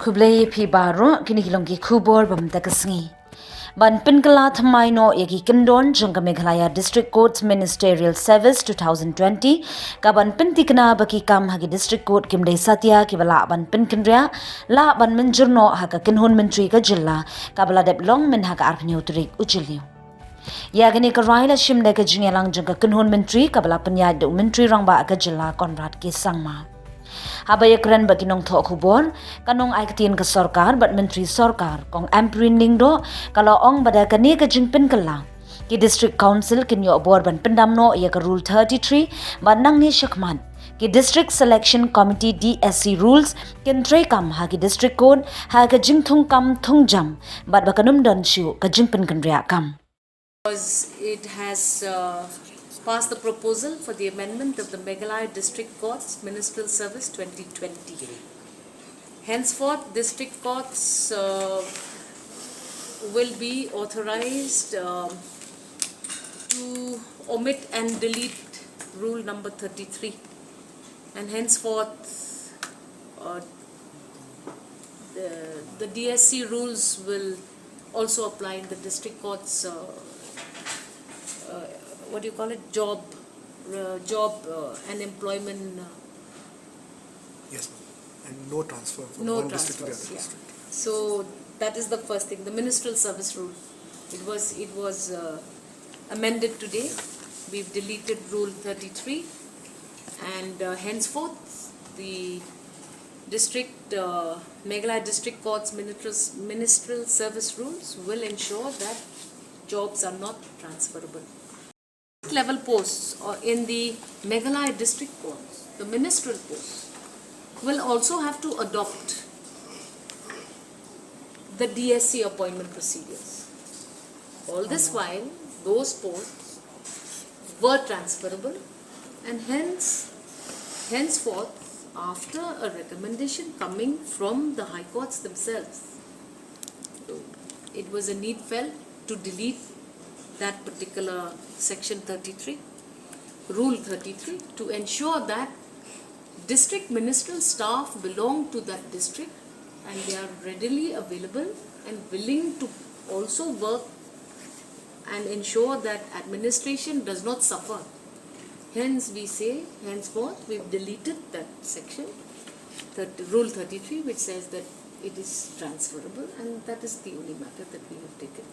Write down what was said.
Kublai pi baro kini kilongki kubor bamtakasngi. Ban pinkala thamai no yagi kindon jangka Meghalaya District Court's Ministerial Service 2020 kaban pintikna baki kam hagi District Court kimdai satya kibala ban Kynriah la ban menjurno haka kinhun menteri ka jilla kabala dep long men haka arpni uturik ujilio. Yagani ka raila shimda ka jinyalang jangka kinhun menteri kabala penyad do menteri rangba ka jilla Konrad ke sangma. Habaya keren bagi nong thok kubor kanong ai ketin ke sarkar bat menteri sarkar kong amprin lingdo kalau ong bada kani ke jingpin kala ki district council kinyo bor ban pendamno ya ke rule 33 ban nang ni shakman ki district selection committee DSC rules kin tre kam ha ki district code ha ke jingthung kam thung jam bat bakanum don Shuh ke jingpin Kynriah kam. Because it has passed the proposal for the amendment of the Meghalaya District Courts Ministerial Service 2020. Henceforth, district courts will be authorized to omit and delete rule number 33, and henceforth the DSC rules will also apply in the district courts. What do you call it? Job and employment. Yes, and no transfer from No one district to the transfers, other yeah. district. So that is the first thing. The ministerial service rule. It was amended today. We've deleted Rule 33, and henceforth the district Meghalaya District Courts ministerial service rules will ensure that jobs are not transferable. Level posts or in the Meghalaya District Courts, the ministerial posts will also have to adopt the DSC appointment procedures. All this while, those posts were transferable, and henceforth, after a recommendation coming from the High Courts themselves, it was a need felt to delete that particular section 33, rule 33, to ensure that district ministerial staff belong to that district and they are readily available and willing to also work and ensure that administration does not suffer. Hence we say, henceforth we've deleted that section, rule 33, which says that it is transferable, and that is the only matter that we have taken.